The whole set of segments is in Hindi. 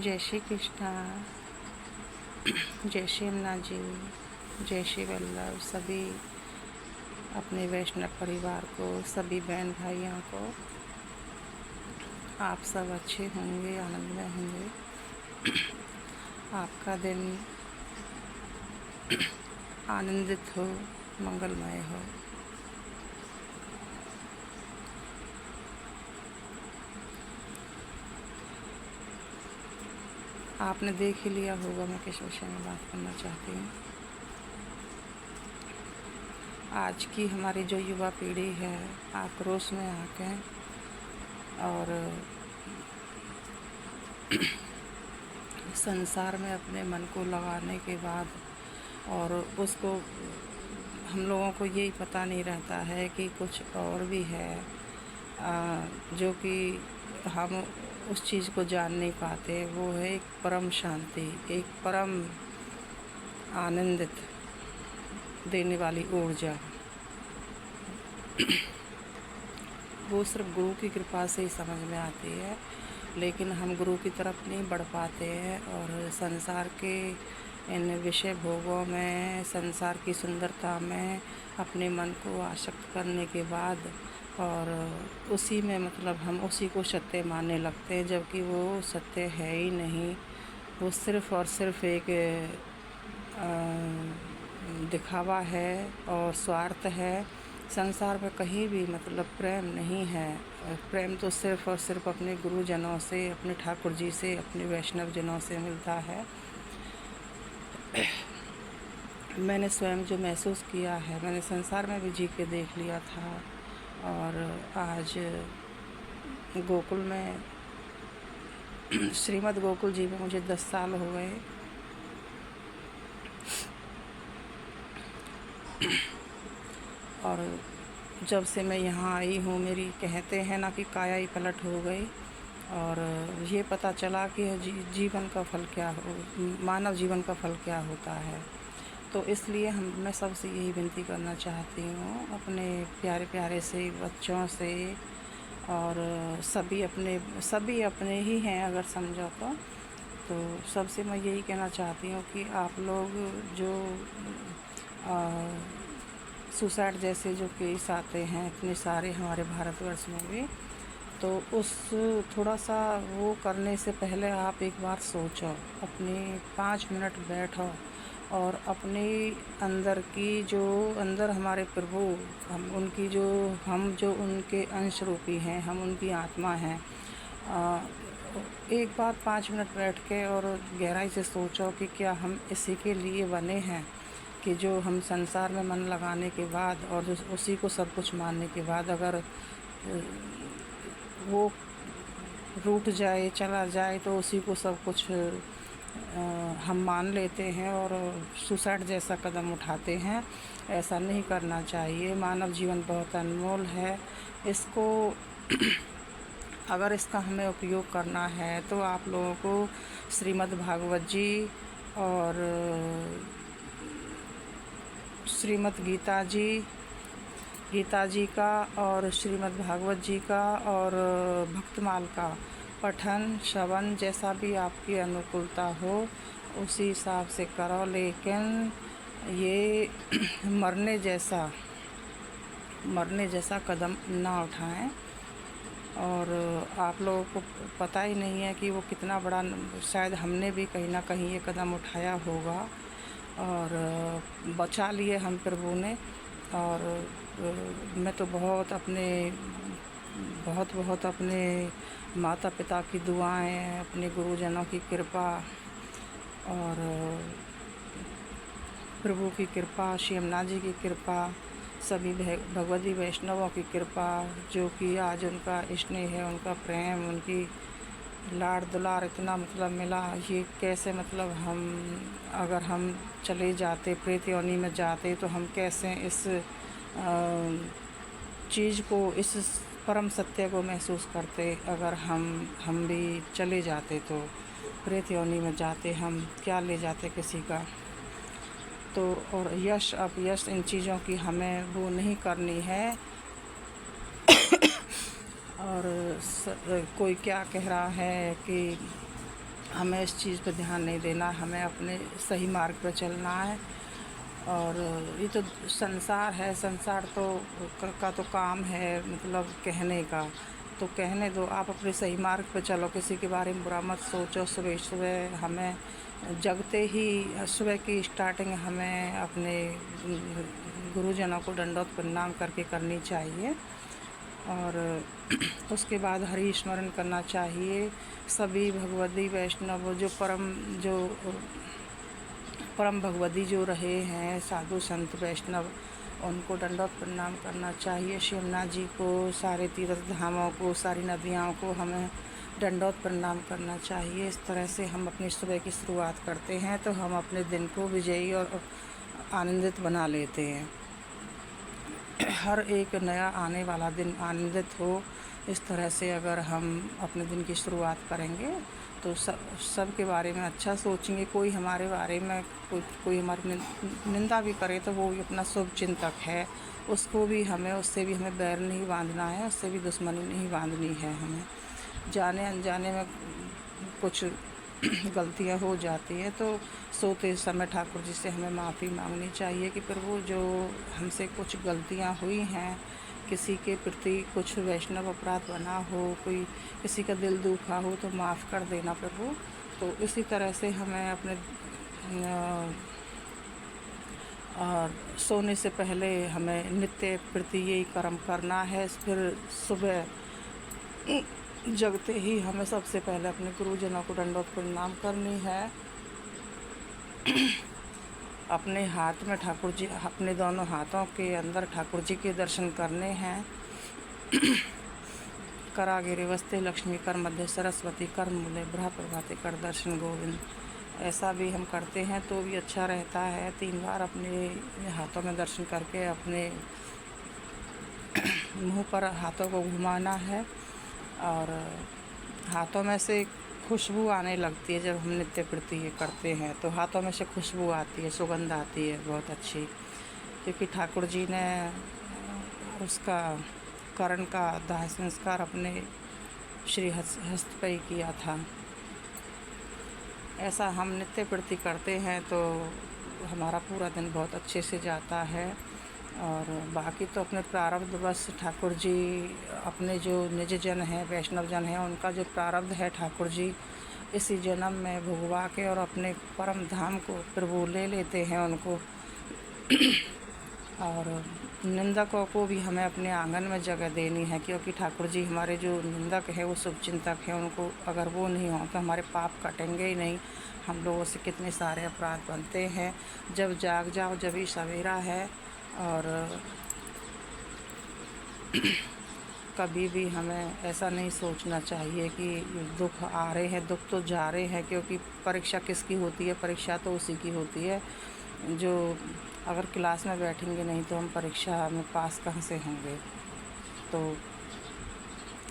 जय श्री कृष्णा, जय श्री यमुना जी, जय श्री वल्लभ। सभी अपने वैष्णव परिवार को, सभी बहन भाइयों को, आप सब अच्छे होंगे, आनंद में होंगे। आपका दिन आनंदित हो, मंगलमय हो। आपने देख ही लिया होगा मैं किस विषय में बात करना चाहती हूँ। आज की हमारी जो युवा पीढ़ी है, आक्रोश में आके और संसार में अपने मन को लगाने के बाद और उसको हम लोगों को यही पता नहीं रहता है कि कुछ और भी है जो कि हम उस चीज़ को जान नहीं पाते। वो है एक परम शांति, एक परम आनंदित देने वाली ऊर्जा। वो सिर्फ गुरु की कृपा से ही समझ में आती है, लेकिन हम गुरु की तरफ नहीं बढ़ पाते हैं और संसार के इन विषय भोगों में, संसार की सुंदरता में अपने मन को आसक्त करने के बाद और उसी में मतलब हम उसी को सत्य मानने लगते हैं, जबकि वो सत्य है ही नहीं। वो सिर्फ़ और सिर्फ एक दिखावा है और स्वार्थ है। संसार में कहीं भी मतलब प्रेम नहीं है। प्रेम तो सिर्फ़ और सिर्फ अपने गुरुजनों से, अपने ठाकुर जी से, अपने वैष्णव जनों से मिलता है। मैंने स्वयं जो महसूस किया है, मैंने संसार में भी जी के देख लिया था। और आज गोकुल में श्रीमद् गोकुल जी में मुझे 10 साल हो गए। और जब से मैं यहाँ आई हूँ, मेरी कहते हैं ना कि काया ही पलट हो गई और ये पता चला कि जीवन का फल क्या हो, मानव जीवन का फल क्या होता है। तो इसलिए मैं सबसे यही विनती करना चाहती हूँ, अपने प्यारे प्यारे से बच्चों से, और सभी अपने ही हैं अगर समझो तो सबसे मैं यही कहना चाहती हूँ कि आप लोग जो सुसाइड जैसे जो केस आते हैं इतने सारे हमारे भारतवर्ष में भी, तो उस थोड़ा सा वो करने से पहले आप एक बार सोचो, अपने 5 मिनट बैठो और अपने अंदर की जो अंदर हमारे प्रभु, हम जो उनके अंश रूपी हैं, हम उनकी आत्मा हैं। एक बार 5 मिनट बैठ के और गहराई से सोचो कि क्या हम इसी के लिए बने हैं, कि जो हम संसार में मन लगाने के बाद और जो उसी को सब कुछ मानने के बाद अगर वो रूठ जाए, चला जाए, तो उसी को सब कुछ हम मान लेते हैं और सुसाइड जैसा कदम उठाते हैं। ऐसा नहीं करना चाहिए। मानव जीवन बहुत अनमोल है। इसको अगर इसका हमें उपयोग करना है तो आप लोगों को श्रीमद् भागवत जी और श्रीमद् गीता जी का और श्रीमद् भागवत जी का और भक्तमाल का पठन श्रवण, जैसा भी आपकी अनुकूलता हो उसी हिसाब से करो, लेकिन ये मरने जैसा कदम ना उठाएं। और आप लोगों को पता ही नहीं है कि वो कितना बड़ा, शायद हमने भी कहीं ना कहीं ये कदम उठाया होगा और बचा लिए हम प्रभु ने। और मैं तो बहुत अपने माता पिता की दुआएं, अपने गुरुजनों की कृपा और प्रभु की कृपा, श्री यमुना जी की कृपा, सभी भगवती वैष्णवों की कृपा, जो कि आज उनका स्नेह है, उनका प्रेम, उनकी लाड़ दुलार इतना मतलब मिला। ये कैसे मतलब अगर हम चले जाते, प्रेत योनि में जाते, तो हम कैसे इस चीज़ को, इस परम सत्य को महसूस करते। अगर हम भी चले जाते तो प्रेत योनि में जाते, हम क्या ले जाते किसी का। तो और अपयश इन चीज़ों की हमें वो नहीं करनी है। और कोई क्या कह रहा है कि हमें इस चीज़ पे ध्यान नहीं देना, हमें अपने सही मार्ग पे चलना है। और ये तो संसार है, संसार तो का तो काम है मतलब कहने का, तो कहने दो, आप अपने सही मार्ग पे चलो, किसी के बारे में बुरा मत सोचो। सुबह सुबह हमें जगते ही सुबह की स्टार्टिंग हमें अपने गुरुजनों को दंडवत प्रणाम करके करनी चाहिए। और उसके बाद हरि स्मरण करना चाहिए। सभी भगवती वैष्णव जो परम भगवती जो रहे हैं साधु संत वैष्णव, उनको दंडवत प्रणाम करना चाहिए। शिवनाथ जी को, सारे तीर्थ धामों को, सारी नदियों को हमें दंडवत प्रणाम करना चाहिए। इस तरह से हम अपनी सुबह की शुरुआत करते हैं तो हम अपने दिन को विजयी और आनंदित बना लेते हैं। हर एक नया आने वाला दिन आनंदित हो, इस तरह से अगर हम अपने दिन की शुरुआत करेंगे तो सब के बारे में अच्छा सोचेंगे। कोई हमारे बारे में कोई हमारी निंदा भी करे तो वो भी अपना शुभ चिंतक है, उसको भी हमें उससे भी हमें बैर नहीं बांधना है, उससे भी दुश्मनी नहीं बांधनी है। हमें जाने अनजाने में कुछ गलतियां हो जाती हैं तो सोते समय ठाकुर जी से हमें माफ़ी मांगनी चाहिए कि प्रभु जो हमसे कुछ गलतियां हुई हैं, किसी के प्रति कुछ वैष्णव अपराध बना हो, कोई किसी का दिल दुखा हो तो माफ़ कर देना प्रभु। तो इसी तरह से हमें अपने और सोने से पहले हमें नित्य प्रति यही कर्म करना है। फिर सुबह जगते ही हमें सबसे पहले अपने गुरुजनों को दंडवत प्रणाम करनी है। अपने हाथ में ठाकुर जी, अपने दोनों हाथों के अंदर ठाकुर जी के दर्शन करने हैं। करागिरे वस्ते लक्ष्मी कर मध्य सरस्वती कर मूले ब्रह प्रभाते कर दर्शन गोविंद। ऐसा भी हम करते हैं तो भी अच्छा रहता है। 3 बार अपने हाथों में दर्शन करके अपने मुंह पर हाथों को घुमाना है और हाथों में से खुशबू आने लगती है। जब हम नित्य प्रति ये करते हैं तो हाथों में से खुशबू आती है, सुगंध आती है बहुत अच्छी, क्योंकि ठाकुर जी ने उसका करण का दाह संस्कार अपने श्री हस्त पे ही किया था। ऐसा हम नित्य प्रति करते हैं तो हमारा पूरा दिन बहुत अच्छे से जाता है। और बाकी तो अपने प्रारब्ध बस ठाकुर जी, अपने जो निज जन हैं, वैष्णव जन हैं, उनका जो प्रारब्ध है ठाकुर जी इसी जन्म में भुगवा के और अपने परम धाम को प्रभु ले लेते हैं उनको। और निंदकों को भी हमें अपने आंगन में जगह देनी है, क्योंकि ठाकुर जी हमारे जो निंदक है वो शुभचिंतक है, उनको अगर वो नहीं हो तो हमारे पाप कटेंगे ही नहीं। हम लोगों से कितने सारे अपराध बनते हैं। जब जाग जाओ जब ही सवेरा है। और कभी भी हमें ऐसा नहीं सोचना चाहिए कि दुख आ रहे हैं, दुख तो जा रहे हैं, क्योंकि परीक्षा किसकी होती है? परीक्षा तो उसी की होती है जो अगर क्लास में बैठेंगे नहीं तो हम परीक्षा में पास कहाँ से होंगे। तो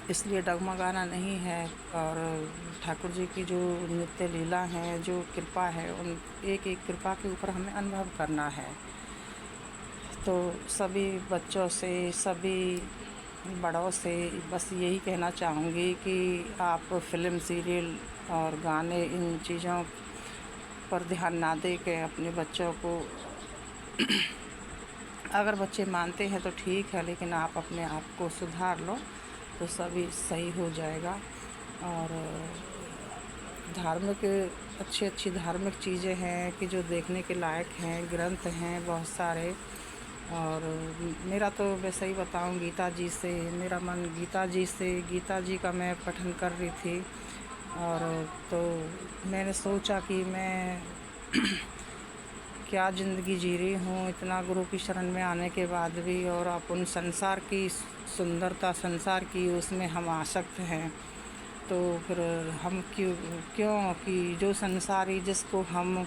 इसलिए डगमगाना नहीं है। और ठाकुर जी की जो नित्य लीला है, जो कृपा है, उन एक एक कृपा के ऊपर हमें अनुभव करना है। तो सभी बच्चों से, सभी बड़ों से बस यही कहना चाहूँगी कि आप फिल्म, सीरियल और गाने इन चीज़ों पर ध्यान ना दे के अपने बच्चों को अगर बच्चे मानते हैं तो ठीक है, लेकिन आप अपने आप को सुधार लो तो सभी सही हो जाएगा। और धार्मिक अच्छी धार्मिक चीज़ें हैं कि जो देखने के लायक हैं, ग्रंथ हैं बहुत सारे। और मेरा तो वैसे ही बताऊँ, गीता जी से मेरा मन, गीता जी का मैं पठन कर रही थी। और तो मैंने सोचा कि मैं क्या ज़िंदगी जी रही हूँ इतना गुरु की शरण में आने के बाद भी, और अपन संसार की सुंदरता, संसार की उसमें हम आसक्त हैं। तो फिर हम क्यों कि जो संसारी, जिसको हम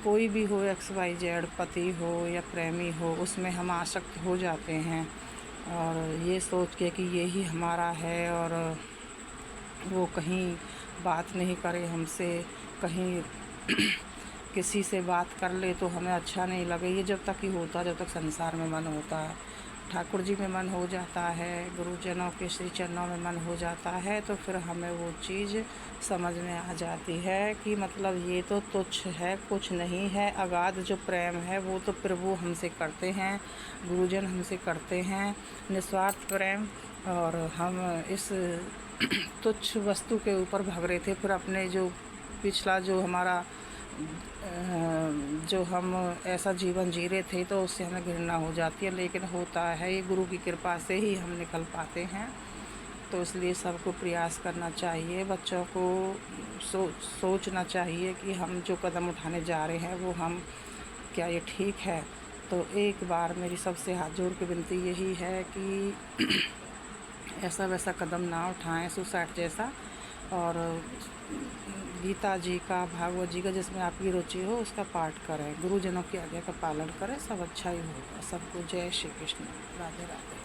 कोई भी हो, XYZ पति हो या प्रेमी हो, उसमें हम आसक्त हो जाते हैं। और ये सोच के कि यही हमारा है और वो कहीं बात नहीं करे हमसे, कहीं किसी से बात कर ले तो हमें अच्छा नहीं लगे। ये जब तक ही होता, जब तक संसार में मन होता है। ठाकुर जी में मन हो जाता है, गुरुजनों के श्री चरणों में मन हो जाता है, तो फिर हमें वो चीज़ समझ में आ जाती है कि मतलब ये तो तुच्छ है, कुछ नहीं है। अगाध जो प्रेम है वो तो प्रभु हमसे करते हैं, गुरुजन हमसे करते हैं, निस्वार्थ प्रेम। और हम इस तुच्छ वस्तु के ऊपर भाग रहे थे, फिर अपने जो पिछला जो हमारा जो हम ऐसा जीवन जी रहे थे तो उससे हमें घृणा हो जाती है, लेकिन होता है ये गुरु की कृपा से ही हम निकल पाते हैं। तो इसलिए सबको प्रयास करना चाहिए, बच्चों को सोचना चाहिए कि हम जो कदम उठाने जा रहे हैं वो हम क्या ये ठीक है। तो एक बार मेरी सबसे हाथ जोड़ के विनती यही है कि ऐसा वैसा कदम ना उठाएं सुसाइड जैसा, और गीता जी का, भागवत जी का, जिसमें आपकी रुचि हो उसका पाठ करें, गुरुजनों की आज्ञा का पालन करें, सब अच्छा ही होगा। सबको जय श्री कृष्ण, राधे राधे।